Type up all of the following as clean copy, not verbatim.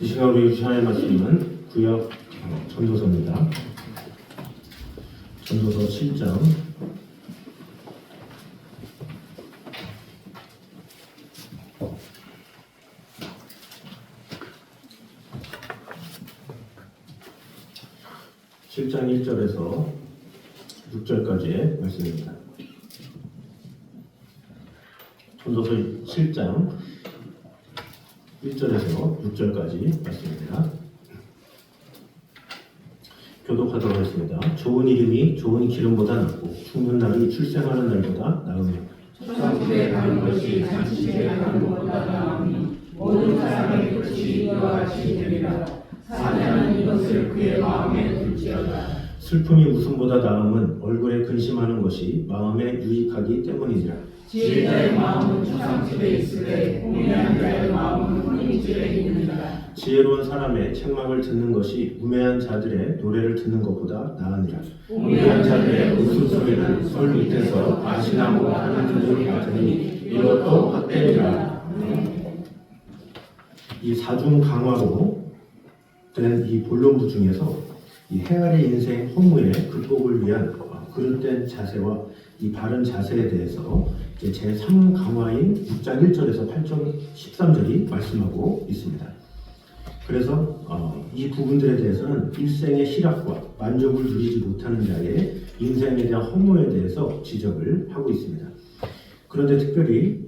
이 시간 우리 하나의 말씀은 구약 전도서입니다. 전도서 7장 1절에서 6절까지의 말씀입니다. 전도서 7장 1절에서 6절까지 말씀입니다. 교독하도록 하겠습니다. 좋은 이름이 좋은 기름보다 낫고 죽는 날이 출생하는 날보다 나으며 초상집에 가는 것이 잔치집에 가는 것보다 나으니 모든 사람의 끝이 이와 같이 되리라. 사자는 이것을 그의 마음에 둘지어다. 슬픔이 웃음보다 나음은 얼굴에 근심하는 것이 마음에 유익하기 때문이니라. 지혜자의 마음은 초상집에 있으되 우매한 자의 마음은 혼인집에 있느니라. 지혜로운 사람의 책망을 듣는 것이 우매한 자들의 노래를 듣는 것보다 나으니라. 우매한 자들의 웃음소리는 솔 밑에서 가시나무 하는 소리 같으니 이것도 헛되니라. 이 사중 강화로 된 이 본론부 중에서 이 헤아리 인생 허무의 극복을 위한 그릇된 자세와 이 바른 자세에 대해서 제3 강화인 6장 1절에서 8절 13절이 말씀하고 있습니다. 그래서 이 부분들에 대해서는 일생의 희락과 만족을 누리지 못하는 자의 인생에 대한 허무에 대해서 지적을 하고 있습니다. 그런데 특별히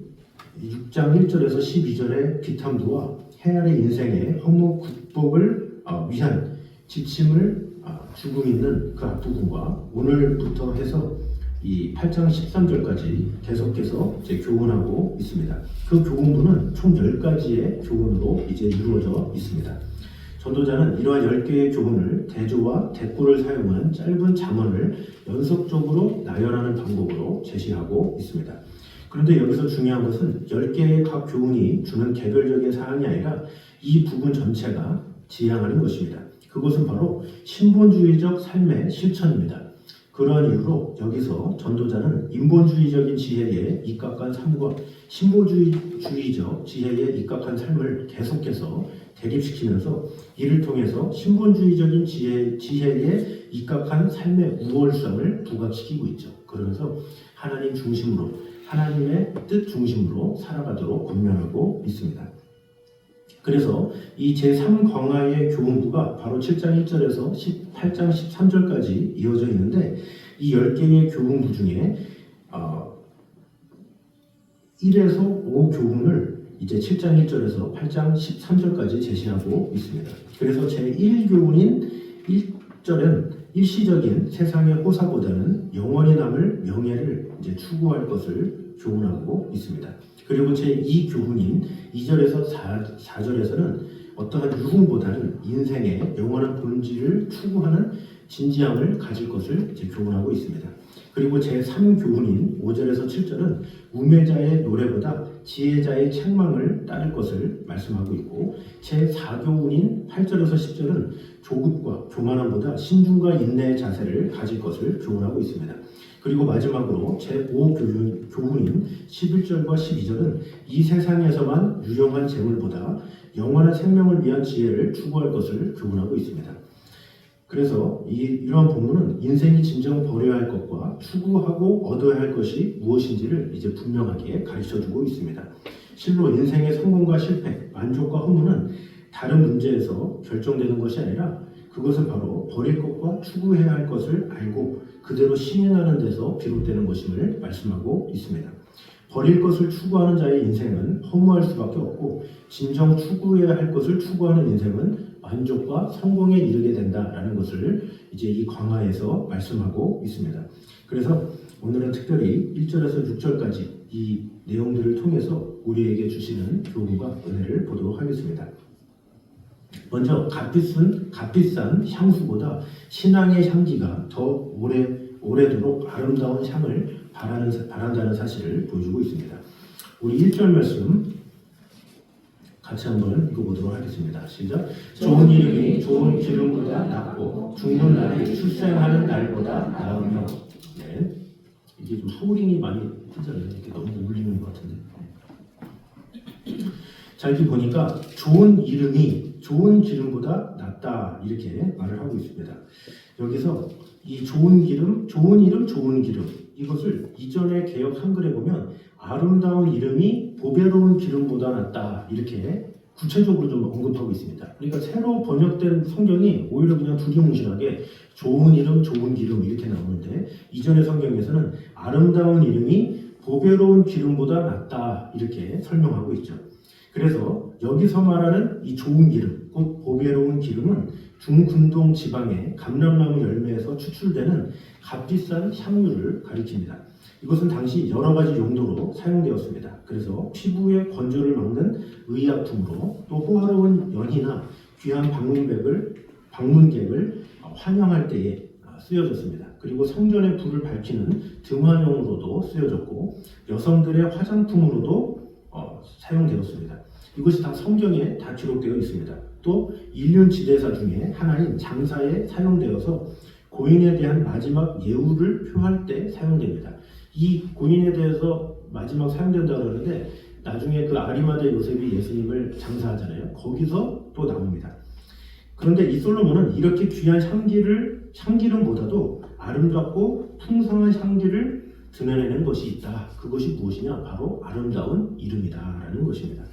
6장 1절에서 12절의 비탐부와 헤아리 인생의 허무 극복을 위한 지침을 주고 있는 그 앞부분과 오늘부터 해서 이 8장 13절까지 계속해서 교훈하고 있습니다. 그 교훈부는 총 10가지의 교훈으로 이제 이루어져 있습니다. 전도자는 이러한 10개의 교훈을 대조와 대꾸를 사용한 짧은 잠언을 연속적으로 나열하는 방법으로 제시하고 있습니다. 그런데 여기서 중요한 것은 10개의 각 교훈이 주는 개별적인 사항이 아니라 이 부분 전체가 지향하는 것입니다. 그것은 바로 신본주의적 삶의 실천입니다. 그러한 이유로 여기서 전도자는 인본주의적인 지혜에 입각한 삶과 신본주의적 지혜에 입각한 삶을 계속해서 대립시키면서 이를 통해서 신본주의적인 지혜에 입각한 삶의 우월성을 부각시키고 있죠. 그러면서 하나님 중심으로, 하나님의 뜻 중심으로 살아가도록 권면하고 있습니다. 그래서 이 제3 광화의 교훈부가 바로 7장 1절에서 8장 13절까지 이어져 있는데 이 10개의 교훈부 중에 1에서 5 교훈을 이제 7장 1절에서 8장 13절까지 제시하고 있습니다. 그래서 제1교훈인 1절은 일시적인 세상의 호사보다는 영원히 남을 명예를 이제 추구할 것을 교훈하고 있습니다. 그리고 제2교훈인 2절에서 4절에서는 어떠한 유흥보다는 인생의 영원한 본질을 추구하는 진지함을 가질 것을 교훈하고 있습니다. 그리고 제3교훈인 5절에서 7절은 우매자의 노래보다 지혜자의 책망을 따를 것을 말씀하고 있고 제4교훈인 8절에서 10절은 조급과 교만함보다 신중과 인내의 자세를 가질 것을 교훈하고 있습니다. 그리고 마지막으로 제5교훈인 11절과 12절은 이 세상에서만 유용한 재물보다 영원한 생명을 위한 지혜를 추구할 것을 교훈하고 있습니다. 그래서 이러한 본문은 인생이 진정 버려야 할 것과 추구하고 얻어야 할 것이 무엇인지를 이제 분명하게 가르쳐주고 있습니다. 실로 인생의 성공과 실패, 만족과 허무는 다른 문제에서 결정되는 것이 아니라 그것은 바로 버릴 것과 추구해야 할 것을 알고 그대로 시행하는 데서 비롯되는 것임을 말씀하고 있습니다. 버릴 것을 추구하는 자의 인생은 허무할 수밖에 없고 진정 추구해야 할 것을 추구하는 인생은 만족과 성공에 이르게 된다라는 것을 이제 이 강화에서 말씀하고 있습니다. 그래서 오늘은 특별히 1절에서 6절까지 이 내용들을 통해서 우리에게 주시는 교훈과 은혜를 보도록 하겠습니다. 먼저 값비싼 향수보다 신앙의 향기가 더 오래도록 아름다운 향을 바란다는 사실을 보여주고 있습니다. 우리 1절 말씀 같이 한번 읽어보도록 하겠습니다. 시작. 좋은 이름이 좋은 기름보다 낫고 죽는 날이 출생하는 날보다 나으며. 네. 이게 좀 소링이 많이 뜨잖아요. 이렇게 너무 울리는 것 같은데. 자, 이렇게 보니까 좋은 이름이 좋은 기름보다 낫다 이렇게 말을 하고 있습니다. 여기서 이 좋은 기름, 좋은 이름, 좋은 기름 이것을 이전의 개역 한글에 보면 아름다운 이름이 보배로운 기름보다 낫다 이렇게 구체적으로 좀 언급하고 있습니다. 그러니까 새로 번역된 성경이 오히려 그냥 두리뭉실하게 좋은 이름, 좋은 기름 이렇게 나오는데 이전의 성경에서는 아름다운 이름이 보배로운 기름보다 낫다 이렇게 설명하고 있죠. 그래서 여기서 말하는 이 좋은 기름, 곧 보배로운 기름은 중근동 지방의 감람나무 열매에서 추출되는 값비싼 향유를 가리킵니다. 이것은 당시 여러 가지 용도로 사용되었습니다. 그래서 피부의 건조를 막는 의약품으로 또 호화로운 연희나 귀한 방문객을 환영할 때에 쓰여졌습니다. 그리고 성전의 불을 밝히는 등화용으로도 쓰여졌고 여성들의 화장품으로도 사용되었습니다. 이것이 다 성경에 다 기록되어 있습니다. 또 인륜 지대사 중에 하나인 장사에 사용되어서 고인에 대한 마지막 예우를 표할 때 사용됩니다. 이 고인에 대해서 마지막 사용된다고 그러는데 나중에 그 아리마대 요셉이 예수님을 장사하잖아요. 거기서 또 나옵니다. 그런데 이 솔로몬은 이렇게 귀한 향기름보다도 아름답고 풍성한 향기를 드러내는 것이 있다. 그것이 무엇이냐? 바로 아름다운 이름이다라는 것입니다.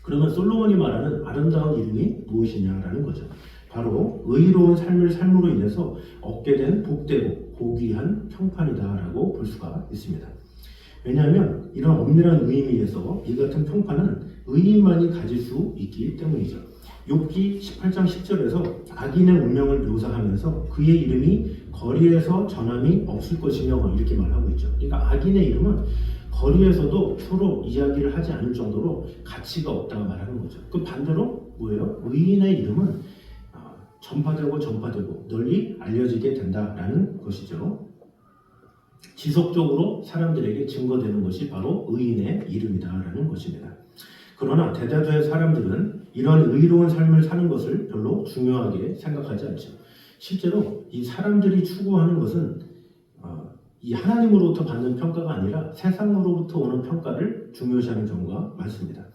그러면 솔로몬이 말하는 아름다운 이름이 무엇이냐라는 거죠. 바로 의로운 삶을 삶으로 인해서 얻게 된 복되고 고귀한 평판이다라고 볼 수가 있습니다. 왜냐하면 이런 엄밀한 의미에서 이 같은 평판은 의인만이 가질 수 있기 때문이죠. 욥기 18장 10절에서 악인의 운명을 묘사하면서 그의 이름이 거리에서 전함이 없을 것이며 이렇게 말하고 있죠. 그러니까 악인의 이름은 거리에서도 서로 이야기를 하지 않을 정도로 가치가 없다고 말하는 거죠. 그 반대로 뭐예요? 의인의 이름은 전파되고 널리 알려지게 된다라는 것이죠. 지속적으로 사람들에게 증거되는 것이 바로 의인의 이름이다라는 것입니다. 그러나 대다수의 사람들은 이런 의로운 삶을 사는 것을 별로 중요하게 생각하지 않죠. 실제로 이 사람들이 추구하는 것은 이 하나님으로부터 받는 평가가 아니라 세상으로부터 오는 평가를 중요시하는 경우가 많습니다.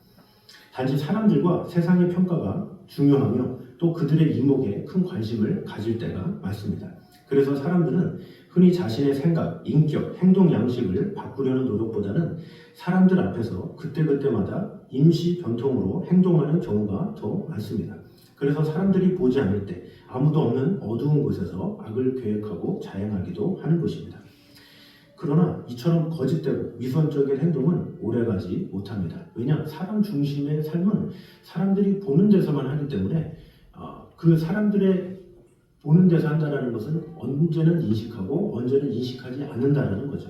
단지 사람들과 세상의 평가가 중요하며 또 그들의 이목에 큰 관심을 가질 때가 많습니다. 그래서 사람들은 흔히 자신의 생각, 인격, 행동 양식을 바꾸려는 노력보다는 사람들 앞에서 그때그때마다 임시 변통으로 행동하는 경우가 더 많습니다. 그래서 사람들이 보지 않을 때 아무도 없는 어두운 곳에서 악을 계획하고 자행하기도 하는 것입니다. 그러나 이처럼 거짓되고 위선적인 행동은 오래가지 못합니다. 왜냐? 사람 중심의 삶은 사람들이 보는 데서만 하기 때문에 그 사람들의 보는 데서 한다는 것은 언제는 인식하고 언제는 인식하지 않는다는 거죠.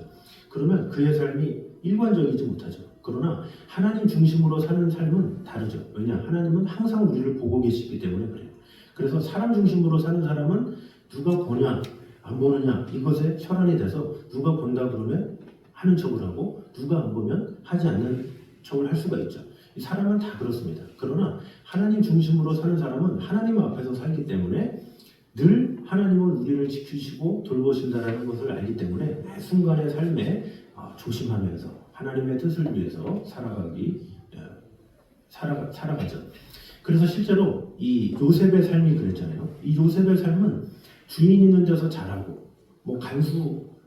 그러면 그의 삶이 일관적이지 못하죠. 그러나 하나님 중심으로 사는 삶은 다르죠. 왜냐? 하나님은 항상 우리를 보고 계시기 때문에 그래요. 그래서 사람 중심으로 사는 사람은 누가 보냐 안 보느냐 이것에 혈안이 돼서 누가 본다 그러면 하는 척을 하고 누가 안 보면 하지 않는 척을 할 수가 있죠. 사람은 다 그렇습니다. 그러나 하나님 중심으로 사는 사람은 하나님 앞에서 살기 때문에 늘 하나님은 우리를 지키시고 돌보신다는 것을 알기 때문에 매 순간의 삶에 조심하면서 하나님의 뜻을 위해서 살아가죠. 그래서 실제로 이 요셉의 삶이 그랬잖아요. 이 요셉의 삶은 주인 있는 데서 자라고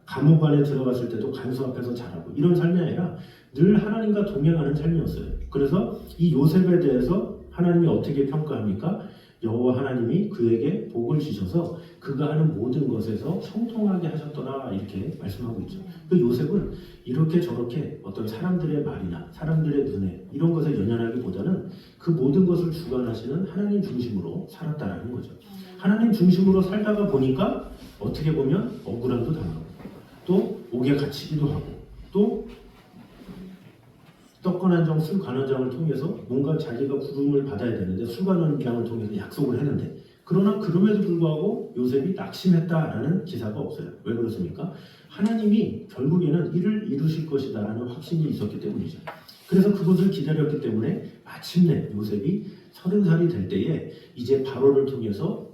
감옥 안에 들어갔을 때도 간수 앞에서 자라고 이런 삶이 아니라 늘 하나님과 동행하는 삶이었어요. 그래서 이 요셉에 대해서 하나님이 어떻게 평가합니까? 여호와 하나님이 그에게 복을 주셔서 그가 하는 모든 것에서 형통하게 하셨더라 이렇게 말씀하고 있죠. 그 요셉은 이렇게 저렇게 어떤 사람들의 말이나 사람들의 눈에 이런 것에 연연하기보다는 그 모든 것을 주관하시는 하나님 중심으로 살았다라는 거죠. 하나님 중심으로 살다가 보니까 어떻게 보면 억울함도 당하고 또 옥에 갇히기도 하고 또 떡관한정, 술관한장을 통해서 뭔가 자기가 부름을 받아야 되는데 술관한장을 통해서 약속을 했는데 그러나 그럼에도 불구하고 요셉이 낙심했다라는 기사가 없어요. 왜 그렇습니까? 하나님이 결국에는 이를 이루실 것이다라는 확신이 있었기 때문이죠. 그래서 그것을 기다렸기 때문에 마침내 요셉이 30살이 될 때에 이제 바로를 통해서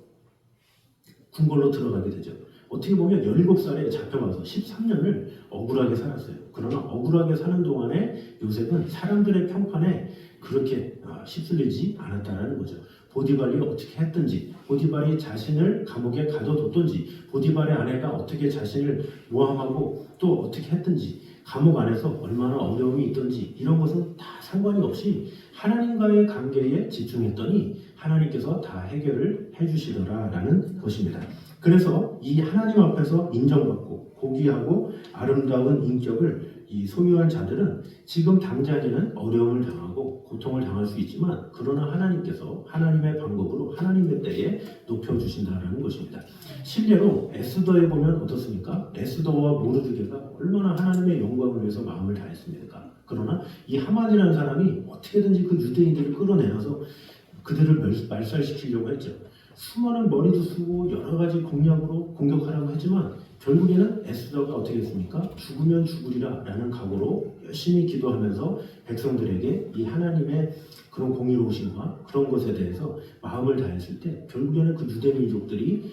궁궐로 들어가게 되죠. 어떻게 보면 17살에 잡혀가서 13년을 억울하게 살았어요. 그러나 억울하게 사는 동안에 요셉은 사람들의 평판에 그렇게 휩쓸리지 않았다라는 거죠. 보디발이 어떻게 했든지, 보디발이 자신을 감옥에 가둬뒀든지, 보디발의 아내가 어떻게 자신을 모함하고 또 어떻게 했든지, 감옥 안에서 얼마나 어려움이 있든지 이런 것은 다 상관이 없이 하나님과의 관계에 집중했더니 하나님께서 다 해결을 해주시더라라는 것입니다. 그래서 이 하나님 앞에서 인정받고 고귀하고 아름다운 인격을 이 소유한 자들은 지금 당장에는 어려움을 당하고 고통을 당할 수 있지만 그러나 하나님께서 하나님의 방법으로 하나님의 때에 높여주신다라는 것입니다. 실례로 에스더에 보면 어떻습니까? 에스더와 모르드게가 얼마나 하나님의 영광을 위해서 마음을 다했습니까? 그러나 이 하만이라는 사람이 어떻게든지 그 유대인들을 끌어내려서 그들을 말살시키려고 했죠. 수많은 머리도 쓰고 여러 가지 공약으로 공격하라고 했지만 결국에는 에스더가 어떻게 했습니까? 죽으면 죽으리라 라는 각오로 열심히 기도하면서 백성들에게 이 하나님의 그런 공의로우심과 그런 것에 대해서 마음을 다했을 때 결국에는 그 유대 민족들이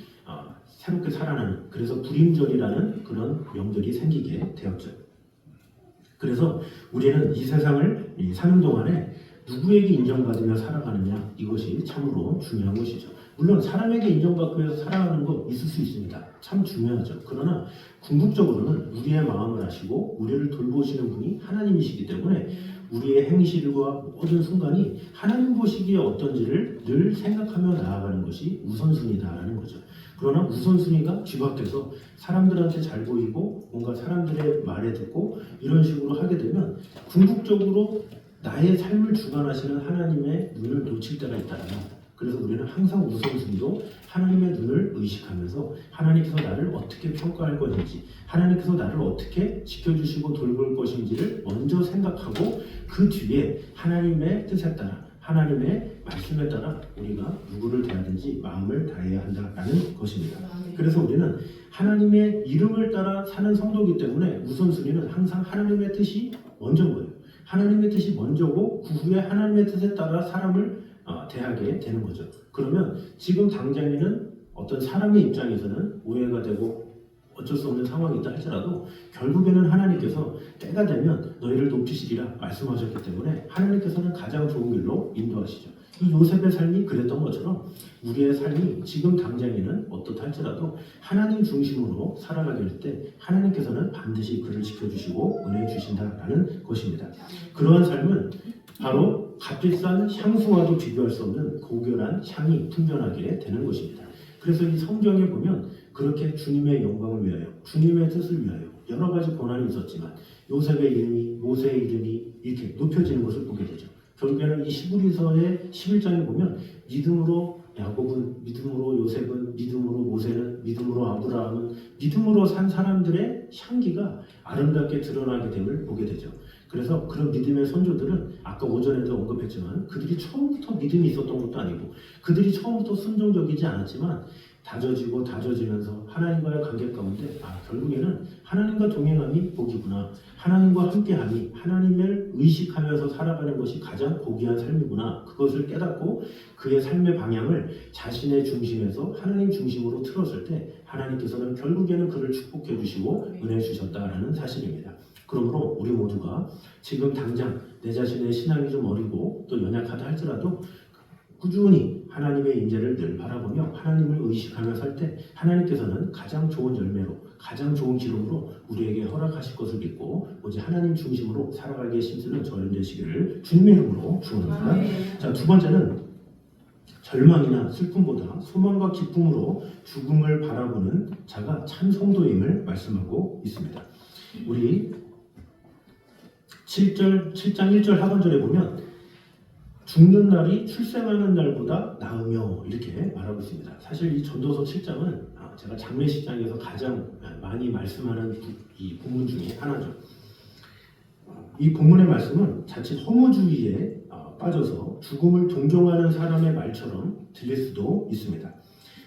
새롭게 살아나는, 그래서 불임절이라는 그런 명절이 생기게 되었죠. 그래서 우리는 이 세상을 사는 동안에 누구에게 인정받으며 살아가느냐, 이것이 참으로 중요한 것이죠. 물론 사람에게 인정받기 위해서 살아가는 거 있을 수 있습니다. 참 중요하죠. 그러나 궁극적으로는 우리의 마음을 아시고 우리를 돌보시는 분이 하나님이시기 때문에 우리의 행실과 모든 순간이 하나님 보시기에 어떤지를 늘 생각하며 나아가는 것이 우선순위다라는 거죠. 그러나 우선순위가 뒤바뀌어서 사람들한테 잘 보이고 뭔가 사람들의 말에 듣고 이런 식으로 하게 되면 궁극적으로 나의 삶을 주관하시는 하나님의 눈을 놓칠 때가 있다는 겁니다. 그래서 우리는 항상 우선순위로 하나님의 눈을 의식하면서 하나님께서 나를 어떻게 평가할 것인지, 하나님께서 나를 어떻게 지켜주시고 돌볼 것인지를 먼저 생각하고 그 뒤에 하나님의 뜻에 따라, 하나님의 말씀에 따라 우리가 누구를 대하든지 마음을 다해야 한다는 것입니다. 그래서 우리는 하나님의 이름을 따라 사는 성도이기 때문에 우선순위는 항상 하나님의 뜻이 먼저인 거예요. 하나님의 뜻이 먼저고 그 후에 하나님의 뜻에 따라 사람을 대하게 되는 거죠. 그러면 지금 당장에는 어떤 사람의 입장에서는 오해가 되고 어쩔 수 없는 상황이 있다 할지라도 결국에는 하나님께서 때가 되면 너희를 높이시리라 말씀하셨기 때문에 하나님께서는 가장 좋은 길로 인도하시죠. 이 요셉의 삶이 그랬던 것처럼 우리의 삶이 지금 당장에는 어떻다 할지라도 하나님 중심으로 살아가게 될 때 하나님께서는 반드시 그를 지켜주시고 은혜 주신다라는 것입니다. 그러한 삶은 바로 값비싼 향수와도 비교할 수 없는 고결한 향이 풍겨나게 되는 것입니다. 그래서 이 성경에 보면 그렇게 주님의 영광을 위하여, 주님의 뜻을 위하여 여러 가지 고난이 있었지만 요셉의 이름이, 모세의 이름이 이렇게 높여지는 것을 보게 되죠. 결국에는 이 히브리서의 11장에 보면 믿음으로 야곱은, 믿음으로 요셉은, 믿음으로 모세는, 믿음으로 아브라함은, 믿음으로 산 사람들의 향기가 아름답게 드러나게 됨을 보게 되죠. 그래서 그런 믿음의 선조들은 아까 오전에도 언급했지만 그들이 처음부터 믿음이 있었던 것도 아니고 그들이 처음부터 순종적이지 않았지만 다져지면서 하나님과의 관계 가운데 결국에는 하나님과 동행함이 복이구나, 하나님과 함께함이, 하나님을 의식하면서 살아가는 것이 가장 고귀한 삶이구나, 그것을 깨닫고 그의 삶의 방향을 자신의 중심에서 하나님 중심으로 틀었을 때 하나님께서는 결국에는 그를 축복해 주시고 은혜 주셨다라는 사실입니다. 그러므로 우리 모두가 지금 당장 내 자신의 신앙이 좀 어리고 또 연약하다 할지라도 꾸준히 하나님의 인재를 늘 바라보며 하나님을 의식하며 살 때 하나님께서는 가장 좋은 열매로, 가장 좋은 기름으로 우리에게 허락하실 것을 믿고 오직 하나님 중심으로 살아가기에 힘쓰는 저희 되시기를 주님의 이름으로 축원합니다. 자, 두 번째는 절망이나 슬픔보다 소망과 기쁨으로 죽음을 바라보는 자가 참 성도임을 말씀하고 있습니다. 우리 7장 1절 하반절에 보면 죽는 날이 출생하는 날보다 나으며 이렇게 말하고 있습니다. 사실 이 전도서 7장은 제가 장례식장에서 가장 많이 말씀하는 이 본문 중에 하나죠. 이 본문의 말씀은 자칫 허무주의에 빠져서 죽음을 동경하는 사람의 말처럼 들릴 수도 있습니다.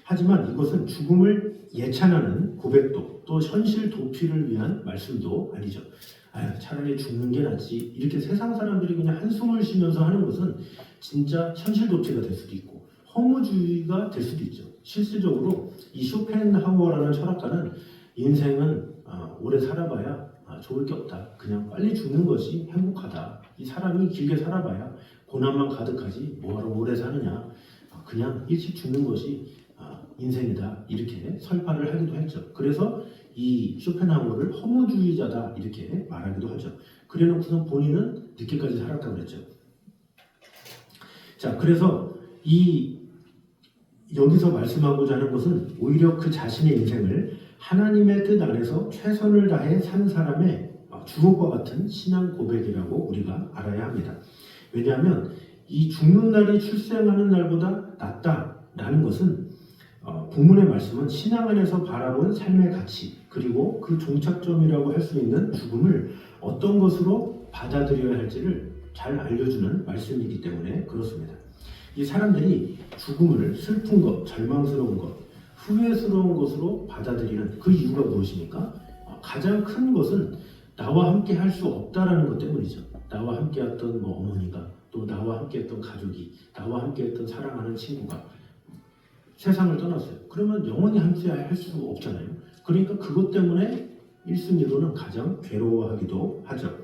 하지만 이것은 죽음을 예찬하는 고백도 또 현실 도피를 위한 말씀도 아니죠. 차라리 죽는 게 낫지, 이렇게 세상 사람들이 그냥 한숨을 쉬면서 하는 것은 진짜 현실 도피가 될 수도 있고 허무주의가 될 수도 있죠. 실질적으로 이 쇼펜하우어라는 철학가는 인생은 오래 살아봐야 좋을 게 없다, 그냥 빨리 죽는 것이 행복하다, 이 사람이 길게 살아봐야 고난만 가득하지 뭐하러 오래 사느냐, 그냥 일찍 죽는 것이 인생이다, 이렇게 설파를 하기도 했죠. 그래서 이 쇼펜하우어를 허무주의자다 이렇게 말하기도 하죠. 그래놓고서 본인은 늦게까지 살았다고 그랬죠. 자, 그래서 여기서 말씀하고자 하는 것은 오히려 그 자신의 인생을 하나님의 뜻 안에서 최선을 다해 산 사람의 주옥과 같은 신앙 고백이라고 우리가 알아야 합니다. 왜냐하면 이 죽는 날이 출생하는 날보다 낫다라는 것은 본문의 말씀은 신앙 안에서 바라본 삶의 가치, 그리고 그 종착점이라고 할 수 있는 죽음을 어떤 것으로 받아들여야 할지를 잘 알려주는 말씀이기 때문에 그렇습니다. 이 사람들이 죽음을 슬픈 것, 절망스러운 것, 후회스러운 것으로 받아들이는 그 이유가 무엇입니까? 가장 큰 것은 나와 함께 할 수 없다라는 것 때문이죠. 나와 함께 했던 어머니가, 또 나와 함께 했던 가족이, 나와 함께 했던 사랑하는 친구가 세상을 떠났어요. 그러면 영원히 함께 할 수 없잖아요. 그러니까 그것 때문에 1순위로는 가장 괴로워하기도 하죠.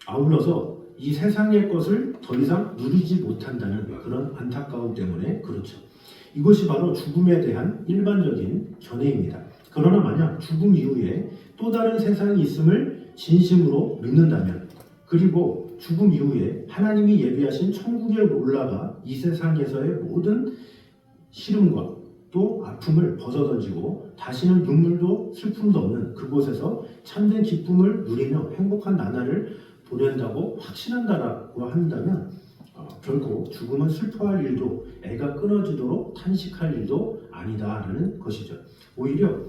아울러서 이 세상의 것을 더 이상 누리지 못한다는 그런 안타까움 때문에 그렇죠. 이것이 바로 죽음에 대한 일반적인 견해입니다. 그러나 만약 죽음 이후에 또 다른 세상이 있음을 진심으로 믿는다면, 그리고 죽음 이후에 하나님이 예비하신 천국에 올라가 이 세상에서의 모든 시름과 또 아픔을 벗어던지고 다시는 눈물도 슬픔도 없는 그곳에서 참된 기쁨을 누리며 행복한 나날을 보낸다고 확신한다라고 한다면 결코 죽음은 슬퍼할 일도 애가 끊어지도록 탄식할 일도 아니다라는 것이죠. 오히려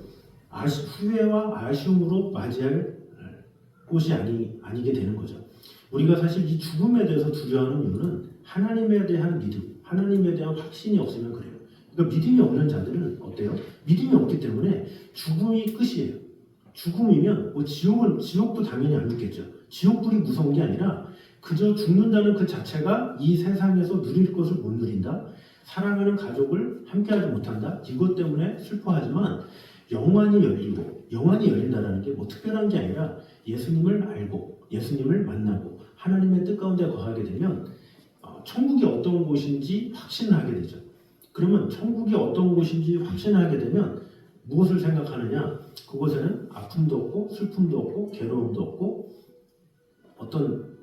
후회와 아쉬움으로 맞이할 곳이 아니게 되는 거죠. 우리가 사실 이 죽음에 대해서 두려워하는 이유는 하나님에 대한 믿음, 하나님에 대한 확신이 없으면 그래요. 그러니까 믿음이 없는 자들은 어때요? 믿음이 없기 때문에 죽음이 끝이에요. 죽음이면 지옥도 당연히 안 믿겠죠. 지옥불이 무서운 게 아니라 그저 죽는다는 그 자체가 이 세상에서 누릴 것을 못 누린다, 사랑하는 가족을 함께하지 못한다, 이것 때문에 슬퍼하지만 영원히 열린다라는 게 특별한 게 아니라 예수님을 알고 예수님을 만나고 하나님의 뜻 가운데 거하게 되면 천국이 어떤 곳인지 확신하게 되죠. 그러면 천국이 어떤 곳인지 확신하게 되면 무엇을 생각하느냐? 그곳에는 아픔도 없고 슬픔도 없고 괴로움도 없고 어떤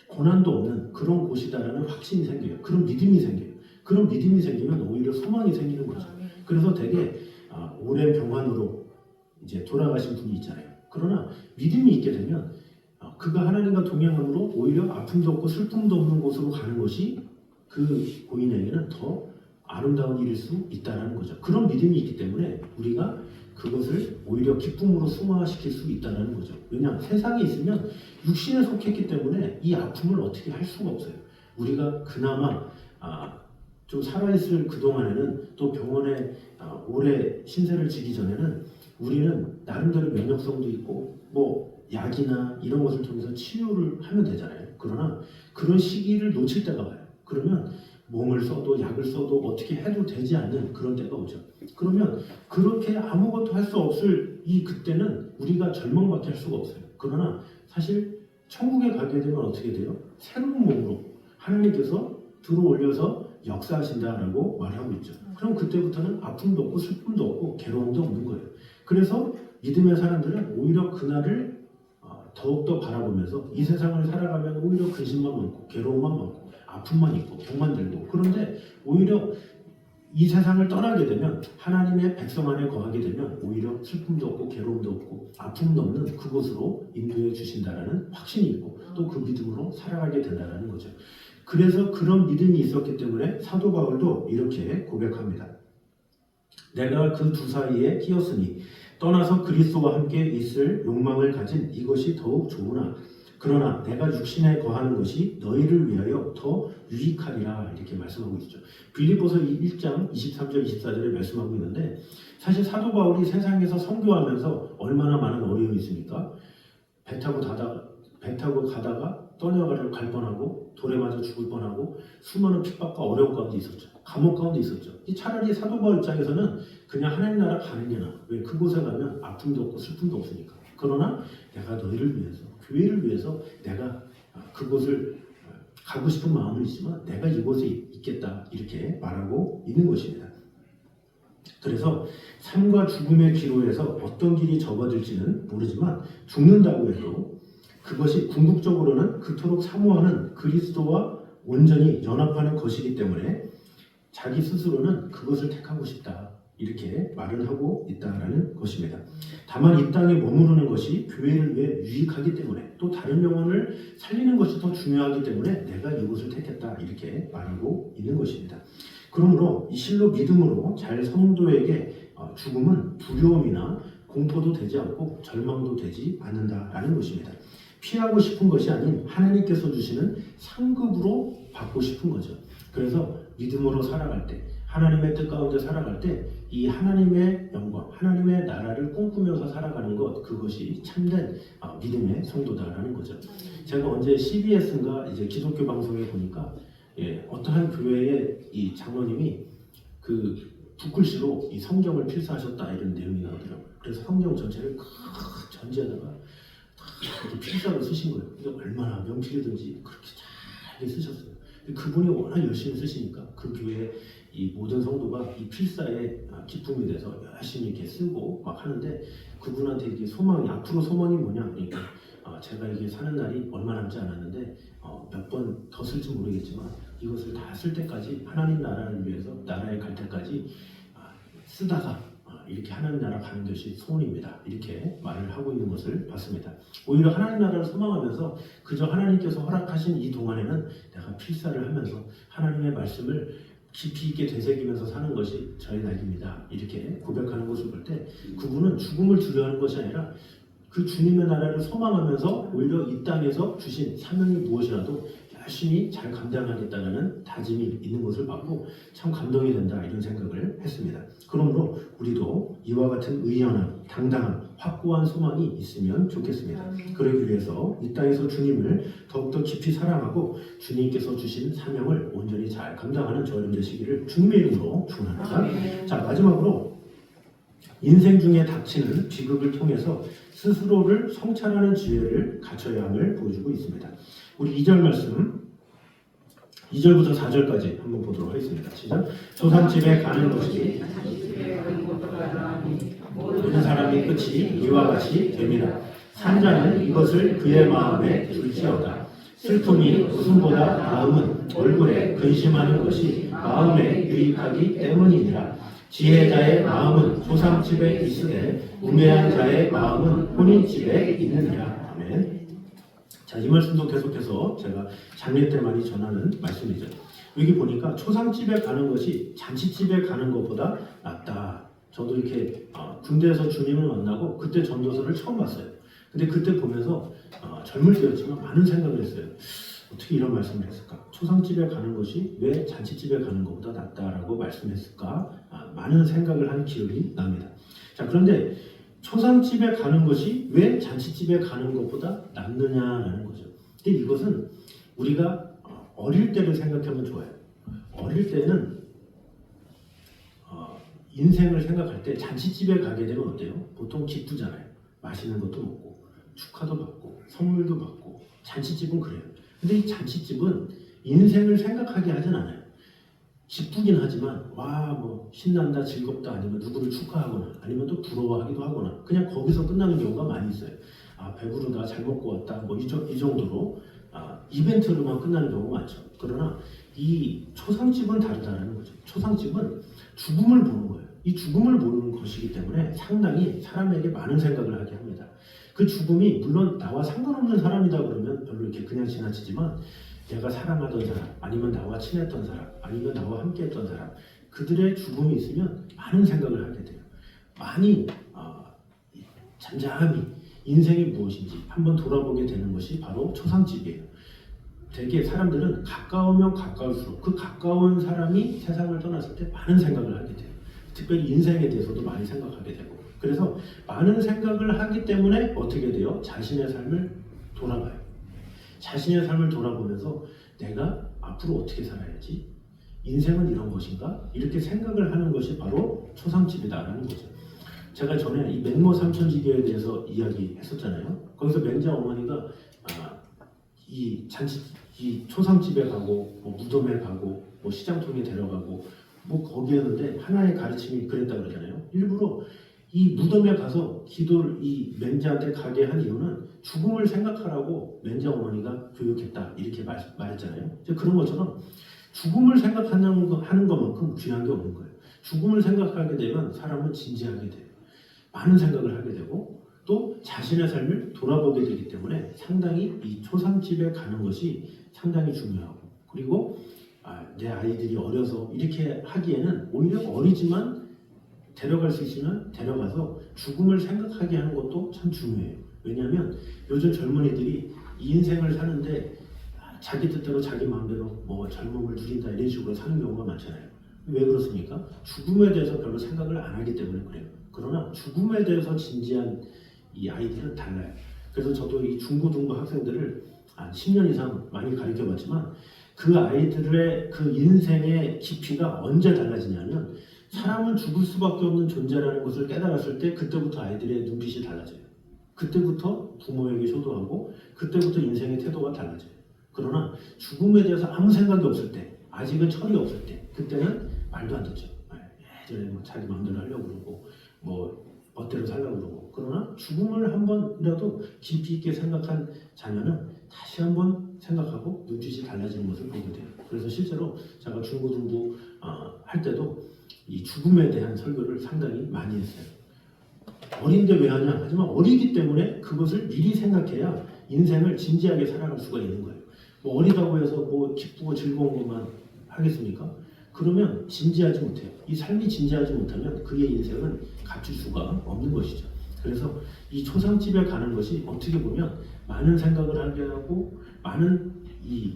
고난도 없는 그런 곳이다라는 확신이 생겨요. 그런 믿음이 생겨요. 그런 믿음이 생기면 오히려 소망이 생기는 거죠. 그래서 되게 오랜 병환으로 이제 돌아가신 분이 있잖아요. 그러나 믿음이 있게 되면 그가 하나님과 동행함으로 오히려 아픔도 없고 슬픔도 없는 곳으로 가는 것이 그 고인에게는 더 아름다운 일일 수 있다는 거죠. 그런 믿음이 있기 때문에 우리가 그것을 오히려 기쁨으로 승화시킬 수 있다는 거죠. 왜냐? 세상에 있으면 육신에 속했기 때문에 이 아픔을 어떻게 할 수가 없어요. 우리가 그나마 좀 살아있을 그동안에는 또 병원에 오래 신세를 지기 전에는 우리는 나름대로 면역성도 있고 약이나 이런 것을 통해서 치료를 하면 되잖아요. 그러나 그런 시기를 놓칠 때가 와요. 그러면 몸을 써도 약을 써도 어떻게 해도 되지 않는 그런 때가 오죠. 그러면 그렇게 아무것도 할 수 없을 그때는 우리가 절망밖에 할 수가 없어요. 그러나 사실 천국에 가게 되면 어떻게 돼요? 새로운 몸으로 하나님께서 들어올려서 역사하신다라고 말하고 있죠. 그럼 그때부터는 아픔도 없고 슬픔도 없고 괴로움도 없는 거예요. 그래서 믿음의 사람들은 오히려 그날을 더욱더 바라보면서 이 세상을 살아가면 오히려 근심만 많고 괴로움만 많고 아픔만 있고 병만 들고, 그런데 오히려 이 세상을 떠나게 되면 하나님의 백성 안에 거하게 되면 오히려 슬픔도 없고 괴로움도 없고 아픔도 없는 그곳으로 인도해 주신다라는 확신이 있고 또 그 믿음으로 살아가게 된다는 거죠. 그래서 그런 믿음이 있었기 때문에 사도 바울도 이렇게 고백합니다. 내가 그 두 사이에 끼었으니 떠나서 그리스도와 함께 있을 욕망을 가진 이것이 더욱 좋으나 그러나 내가 육신에 거하는 것이 너희를 위하여 더 유익하리라, 이렇게 말씀하고 있죠. 빌립보서 1장 23절 24절에 말씀하고 있는데, 사실 사도 바울이 세상에서 선교하면서 얼마나 많은 어려움이 있습니까? 배 타고 가다가 떠내려갈 뻔하고 돌에 맞아 죽을 뻔하고 수많은 핍박과 어려움 가운데 있었죠. 감옥 가운데 있었죠. 차라리 사도 바울 입장에서는 그냥 하나님 나라 가는 게 나아. 왜? 그곳에 가면 아픔도 없고 슬픔도 없으니까. 그러나 내가 너희를 위해서, 교회를 위해서 내가 그곳을 가고 싶은 마음은 있지만 내가 이곳에 있겠다 이렇게 말하고 있는 것입니다. 그래서 삶과 죽음의 기로에서 어떤 길이 접어들지는 모르지만 죽는다고 해도 그것이 궁극적으로는 그토록 사모하는 그리스도와 온전히 연합하는 것이기 때문에 자기 스스로는 그것을 택하고 싶다 이렇게 말을 하고 있다라는 것입니다. 다만 이 땅에 머무르는 것이 교회를 위해 유익하기 때문에 또 다른 영혼을 살리는 것이 더 중요하기 때문에 내가 이곳을 택했다 이렇게 말하고 있는 것입니다. 그러므로 이 실로 믿음으로 잘 성도에게 죽음은 두려움이나 공포도 되지 않고 절망도 되지 않는다라는 것입니다. 피하고 싶은 것이 아닌 하나님께서 주시는 상급으로 받고 싶은 거죠. 그래서 믿음으로 살아갈 때 하나님의 뜻 가운데 살아갈 때 이 하나님의 영광, 하나님의 나라를 꿈꾸면서 살아가는 것 그것이 참된 믿음의 성도다라는 거죠. 제가 언제 CBS인가 이제 기독교 방송에 보니까 어떠한 교회의 이 장로님이 그 붓글씨로 이 성경을 필사하셨다 이런 내용이 나오더라고요. 그래서 성경 전체를 큰 전지에다가 이렇게 필사로 쓰신 거예요. 그러니까 얼마나 명필이든지 그렇게 잘 쓰셨어요. 그분이 워낙 열심히 쓰시니까 그 교회 이 모든 성도가 이 필사에 기쁨이 돼서 열심히 이렇게 쓰고 막 하는데 그분한테 이게 소망이 앞으로 소망이 뭐냐 그러니까 제가 이게 사는 날이 얼마 남지 않았는데 몇 번 더 쓸지 모르겠지만 이것을 다 쓸 때까지 하나님 나라를 위해서 나라에 갈 때까지 쓰다가 이렇게 하나님 나라 가는 것이 소원입니다. 이렇게 말을 하고 있는 것을 봤습니다. 오히려 하나님 나라를 소망하면서 그저 하나님께서 허락하신 이 동안에는 내가 필사를 하면서 하나님의 말씀을 깊이 있게 되새기면서 사는 것이 저의 낙입니다. 이렇게 고백하는 것을 볼 때 그분은 죽음을 두려워하는 것이 아니라 그 주님의 나라를 소망하면서 오히려 이 땅에서 주신 사명이 무엇이라도 열심히 잘 감당하겠다는 다짐이 있는 것을 봤고 참 감동이 된다 이런 생각을 했습니다. 그러므로 우리도 이와 같은 의연한 당당한 확고한 소망이 있으면 좋겠습니다. 그러기 위해서 이 땅에서 주님을 더욱더 깊이 사랑하고 주님께서 주신 사명을 온전히 잘 감당하는 저희들 되시기를 주님의 이름으로 축원합니다. 자, 마지막으로 인생 중에 닥치는 비극을 통해서 스스로를 성찰하는 지혜를 갖춰야 함을 보여주고 있습니다. 우리 2절 말씀 2절부터 4절까지 한번 보도록 하겠습니다. 시작. 초상집에 가는 것이 모든 사람의 끝이 이와 같이 됩니다. 산자는 이것을 그의 마음에 둘지어다. 슬픔이 웃음보다 나음은 얼굴에 근심하는 것이 마음에 유익하기 때문이니라. 지혜자의 마음은 초상집에 있으되 우매한 자의 마음은 혼인집에 있느니라. 아멘. 자, 이 말씀도 계속해서 제가 장례 때 많이 전하는 말씀이죠. 여기 보니까 초상집에 가는 것이 잔치집에 가는 것보다 낫다. 저도 이렇게 군대에서 주님을 만나고 그때 전도서를 처음 봤어요. 근데 그때 보면서 젊을 때였지만 많은 생각을 했어요. 어떻게 이런 말씀을 했을까? 초상집에 가는 것이 왜 잔치집에 가는 것보다 낫다라고 말씀했을까? 많은 생각을 한 기억이 납니다. 자, 그런데 초상집에 가는 것이 왜 잔치집에 가는 것보다 낫느냐라는 거죠. 근데 이것은 우리가 어릴 때를 생각하면 좋아요. 어릴 때는 인생을 생각할 때 잔치집에 가게 되면 어때요? 보통 기쁘잖아요. 맛있는 것도 먹고 축하도 받고 선물도 받고 잔치집은 그래요. 근데 이 잔치집은 인생을 생각하게 하진 않아요. 기쁘긴 하지만 뭐 신난다 즐겁다 아니면 누구를 축하하거나 아니면 또 부러워하기도 하거나 그냥 거기서 끝나는 경우가 많이 있어요. 배부르다 잘 먹고 왔다 뭐 이 정도로 이벤트로만 끝나는 경우가 많죠. 그러나 이 초상집은 다르다는 거죠. 초상집은 죽음을 보는 거예요. 이 죽음을 보는 것이기 때문에 상당히 사람에게 많은 생각을 하게 합니다. 그 죽음이 물론 나와 상관없는 사람이다 그러면 별로 이렇게 그냥 지나치지만 내가 사랑하던 사람, 아니면 나와 친했던 사람, 아니면 나와 함께했던 사람, 그들의 죽음이 있으면 많은 생각을 하게 돼요. 많이 잠잠히 인생이 무엇인지 한번 돌아보게 되는 것이 바로 초상집이에요. 되게 사람들은 가까우면 가까울수록 그 가까운 사람이 세상을 떠났을 때 많은 생각을 하게 돼요. 특별히 인생에 대해서도 많이 생각하게 되고 그래서 많은 생각을 하기 때문에 어떻게 돼요? 자신의 삶을 돌아봐요. 자신의 삶을 돌아보면서 내가 앞으로 어떻게 살아야지? 인생은 이런 것인가? 이렇게 생각을 하는 것이 바로 초상집이다라는 거죠. 제가 전에 이 맹모 삼천지교에 대해서 이야기했었잖아요. 거기서 맹자 어머니가 이 초상집에 가고 뭐 무덤에 가고 뭐 시장통에 데려가고 뭐 거기였는데 하나의 가르침이 그랬다 그러잖아요. 일부러 이 무덤에 가서 기도를 이 맹자한테 가게 한 이유는 죽음을 생각하라고 맹자 어머니가 교육했다 이렇게 말했잖아요. 그런 것처럼 죽음을 생각하는 것만큼 귀한 게 없는 거예요. 죽음을 생각하게 되면 사람은 진지하게 돼요. 많은 생각을 하게 되고 또 자신의 삶을 돌아보게 되기 때문에 상당히 이 초상집에 가는 것이 상당히 중요하고, 그리고 내 아이들이 어려서 이렇게 하기에는 오히려 어리지만 데려갈 수 있으면 데려가서 죽음을 생각하게 하는 것도 참 중요해요. 왜냐하면 요즘 젊은이들이 이 인생을 사는데 자기 뜻대로 자기 마음대로 뭐 젊음을 누린다 이런 식으로 사는 경우가 많잖아요. 왜 그렇습니까? 죽음에 대해서 별로 생각을 안 하기 때문에 그래요. 그러나 죽음에 대해서 진지한 이 아이들은 달라요. 그래서 저도 이 중고등부 학생들을 한 10년 이상 많이 가르쳐봤지만 그 아이들의 그 인생의 깊이가 언제 달라지냐면 사람은 죽을 수밖에 없는 존재라는 것을 깨달았을 때 그때부터 아이들의 눈빛이 달라져요. 그때부터 부모에게 효도하고 그때부터 인생의 태도가 달라져요. 그러나 죽음에 대해서 아무 생각이 없을 때, 아직은 철이 없을 때, 그때는 말도 안 듣죠. 예전에 뭐 자기 마음대로 하려고 그러고 뭐 멋대로 살려고 그러고. 그러나 죽음을 한 번이라도 깊이 있게 생각한 자녀는 다시 한번 생각하고 눈빛이 달라지는 것을 보게 돼요. 그래서 실제로 제가 중고등부 할 때도 이 죽음에 대한 설교를 상당히 많이 했어요. 어린데 왜 하냐? 하지만 어리기 때문에 그것을 미리 생각해야 인생을 진지하게 살아갈 수가 있는 거예요. 뭐 어리다고 해서 뭐 기쁘고 즐거운 것만 하겠습니까? 그러면 진지하지 못해요. 이 삶이 진지하지 못하면 그의 인생은 갖출 수가 없는 것이죠. 그래서 이 초상집에 가는 것이 어떻게 보면 많은 생각을 하게 하고 많은 이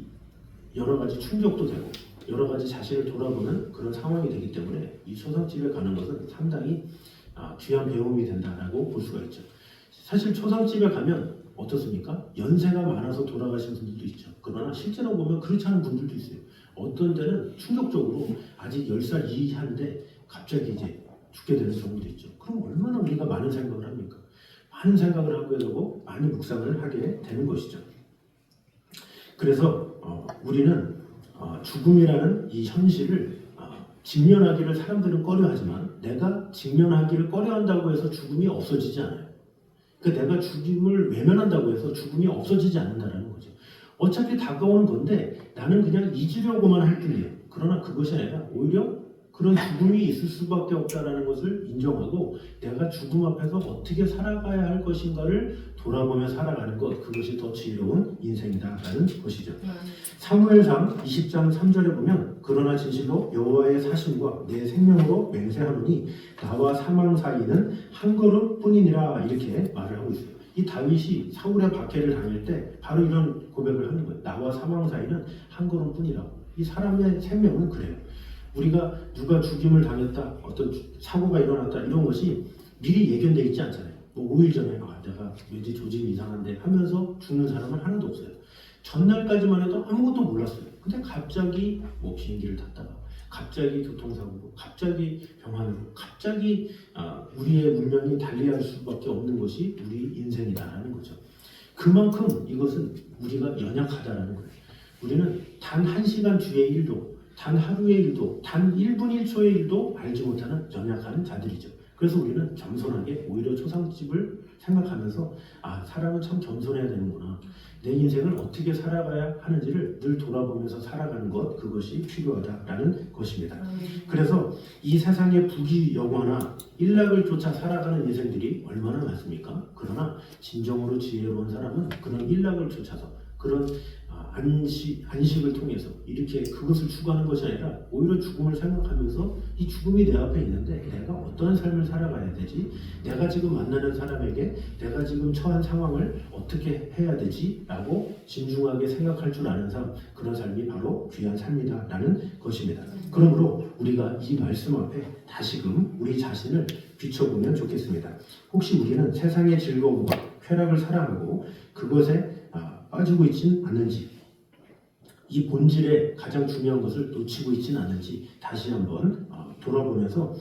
여러 가지 충격도 되고 여러 가지 자신을 돌아보는 그런 상황이 되기 때문에 이 초상집에 가는 것은 상당히 귀한 배움이 된다라고 볼 수가 있죠. 사실 초상집에 가면 어떻습니까? 연세가 많아서 돌아가신 분들도 있죠. 그러나 실제로 보면 그렇지 않은 분들도 있어요. 어떤 때는 충격적으로 아직 10살 이하인데 갑자기 이제 죽게 되는 경우도 있죠. 그럼 얼마나 우리가 많은 생각을 합니까? 많은 생각을 하게 되고 많이 묵상을 하게 되는 것이죠. 그래서 우리는 죽음이라는 이 현실을 직면하기를 사람들은 꺼려하지만 내가 직면하기를 꺼려한다고 해서 죽음이 없어지지 않아요. 그러니까 내가 죽음을 외면한다고 해서 죽음이 없어지지 않는다는 거죠. 어차피 다가오는 건데 나는 그냥 잊으려고만 할 뿐이에요. 그러나 그것이 아니라 오히려 그런 죽음이 있을 수밖에 없다는 것을 인정하고 내가 죽음 앞에서 어떻게 살아가야 할 것인가를 돌아보며 살아가는 것, 그것이 더 지혜로운 인생이다라는 것이죠. 사무엘상 20장 3절에 보면 그러나 진실로 여호와의 사심과 내 생명으로 맹세하노니 나와 사망 사이는 한 걸음뿐이니라 이렇게 말을 하고 있어요. 이 다윗이 사울의 박해를 당할 때 바로 이런 고백을 하는 거예요. 나와 사망 사이는 한 걸음뿐이라고. 이 사람의 생명은 그래요. 우리가 누가 죽임을 당했다, 어떤 사고가 일어났다 이런 것이 미리 예견되어 있지 않잖아요. 뭐 5일 전에 내가 왠지 조짐이 이상한데 하면서 죽는 사람은 하나도 없어요. 전날까지만 해도 아무것도 몰랐어요. 근데 갑자기 뭐 비행기를 탔다가 갑자기 교통사고로 갑자기 병환으로 갑자기 우리의 운명이 달리할 수밖에 없는 것이 우리 인생이다라는 거죠. 그만큼 이것은 우리가 연약하다라는 거예요. 우리는 단 1시간 뒤의 일도 단 하루의 일도 단 1분 1초의 일도 알지 못하는 연약한 자들이죠. 그래서 우리는 겸손하게 오히려 초상집을 생각하면서 사람은 참 겸손해야 되는구나. 내 인생을 어떻게 살아가야 하는지를 늘 돌아보면서 살아가는 것, 그것이 필요하다라는 것입니다. 그래서 이 세상의 부귀영화나 일락을 쫓아 살아가는 인생들이 얼마나 많습니까? 그러나 진정으로 지혜로운 사람은 그런 일락을 쫓아서 그런 안식을 통해서 이렇게 그것을 추구하는 것이 아니라 오히려 죽음을 생각하면서 이 죽음이 내 앞에 있는데 내가 어떤 삶을 살아가야 되지? 내가 지금 만나는 사람에게 내가 지금 처한 상황을 어떻게 해야 되지? 라고 진중하게 생각할 줄 아는 삶, 그런 삶이 바로 귀한 삶이다 라는 것입니다. 그러므로 우리가 이 말씀 앞에 다시금 우리 자신을 비춰보면 좋겠습니다. 혹시 우리는 세상의 즐거움과 쾌락을 사랑하고 그것에 빠지고 있지는 않는지, 이 본질의 가장 중요한 것을 놓치고 있지는 않는지 다시 한번 돌아보면서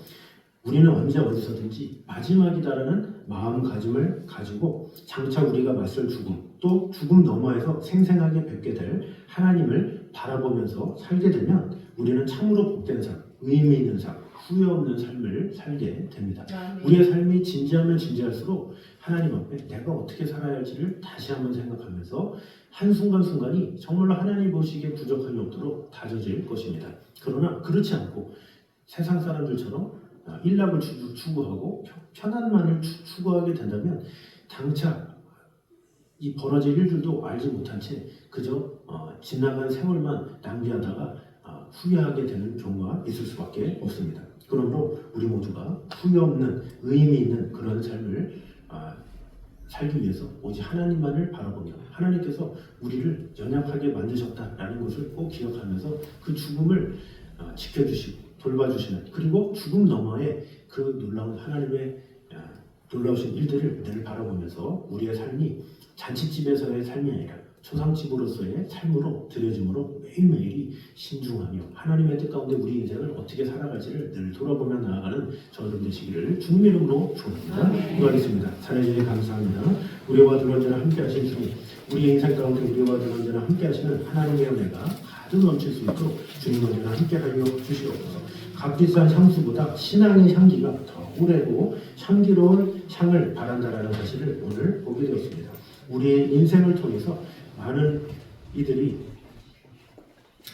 우리는 언제 어디서든지 마지막이다라는 마음가짐을 가지고 장차 우리가 맞설 죽음, 또 죽음 너머에서 생생하게 뵙게 될 하나님을 바라보면서 살게 되면 우리는 참으로 복된 삶, 의미 있는 삶, 후회 없는 삶을 살게 됩니다. 우리의 삶이 진지하면 진지할수록 하나님 앞에 내가 어떻게 살아야 할지를 다시 한번 생각하면서 한순간순간이 정말로 하나님 보시기에 부족함이 없도록 다져질 것입니다. 그러나 그렇지 않고 세상 사람들처럼 일락을 추구하고 편안만을 추구하게 된다면 장차 이 벌어질 일들도 알지 못한 채 그저 지나간 세월만 낭비하다가 후회하게 되는 경우가 있을 수밖에 없습니다. 그러므로 우리 모두가 후회 없는 의미 있는 그런 삶을 살기 위해서 오직 하나님만을 바라보며 하나님께서 우리를 연약하게 만드셨다라는 것을 꼭 기억하면서 그 죽음을 지켜주시고 돌봐주시는, 그리고 죽음 너머에 그 놀라운 하나님의 놀라우신 일들을 늘 바라보면서 우리의 삶이 잔칫집에서의 삶이 아니라 초상집으로서의 삶으로 드려짐으로 매일매일이 신중하며 하나님의 뜻 가운데 우리 인생을 어떻게 살아갈지를 늘 돌아보며 나아가는 저여러분 되시기를 주님의 이름으로 축원합니다. 기도하겠습니다. 사랑해 감사합니다. 우리와 늘 언제나 함께 하신 주님, 우리의 인생 가운데 우리와 늘 언제나 함께 하시는 하나님의 은혜가 가득 넘칠 수 있도록 주님 언제나 함께 하여 주시옵소서. 값비싼 향수보다 신앙의 향기가 더 오래고 향기로운 향을 바란다라는 사실을 오늘 보게 되었습니다. 우리의 인생을 통해서 많은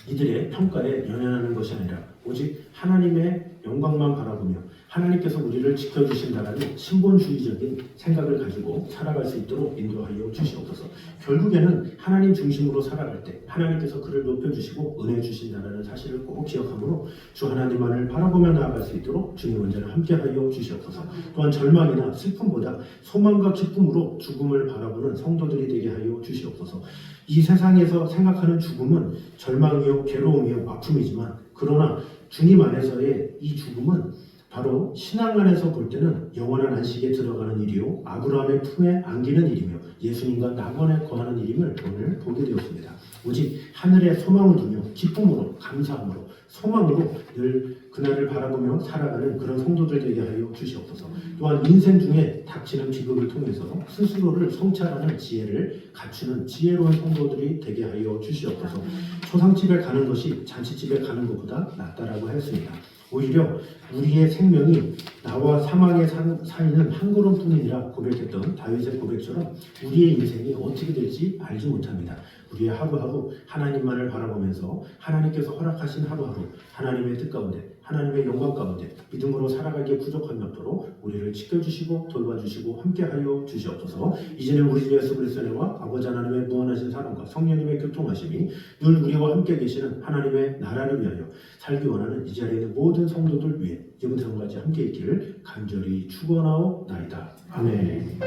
이들의 평가에 연연하는 것이 아니라 오직 하나님의 영광만 바라보며 하나님께서 우리를 지켜주신다라는 신본주의적인 생각을 가지고 살아갈 수 있도록 인도하여 주시옵소서. 결국에는 하나님 중심으로 살아갈 때 하나님께서 그를 높여주시고 은혜 주신다라는 사실을 꼭 기억하므로 주 하나님만을 바라보며 나아갈 수 있도록 주님 언제나 함께하여 주시옵소서. 또한 절망이나 슬픔보다 소망과 기쁨으로 죽음을 바라보는 성도들이 되게 하여 주시옵소서. 이 세상에서 생각하는 죽음은 절망이요 괴로움이요 아픔이지만 그러나 주님 안에서의 이 죽음은 바로 신앙 안에서 볼 때는 영원한 안식에 들어가는 일이요 아브라함의 품에 안기는 일이며 예수님과 낙원에 거하는 일임을 오늘 보게 되었습니다. 오직 하늘에 소망을 두며 기쁨으로 감사함으로 소망으로 늘 그날을 바라보며 살아가는 그런 성도들 되게 하여 주시옵소서. 또한 인생 중에 닥치는 비극을 통해서 스스로를 성찰하는 지혜를 갖추는 지혜로운 성도들이 되게 하여 주시옵소서. 초상집에 가는 것이 잔치집에 가는 것보다 낫다라고 했습니다. 오히려 우리의 생명이 나와 사망의 사이는 한 걸음뿐이니라 고백했던 다윗의 고백처럼 우리의 인생이 어떻게 될지 알지 못합니다. 우리의 하루하루 하나님만을 바라보면서 하나님께서 허락하신 하루하루 하나님의 뜻 가운데 하나님의 영광 가운데 믿음으로 살아가기에 부족함이 없도록 우리를 지켜주시고 돌봐주시고 함께하여 주시옵소서. 이제는 우리 주 예수 그리스도의 은혜와 아버지 하나님의 무한하신 사랑과 성령님의 교통하심이 늘 우리와 함께 계시는 하나님의 나라를 위하여 살기 원하는 이 자리에 있는 모든 성도들 위해 영생까지 함께 있기를 간절히 축원하옵나이다. 아멘.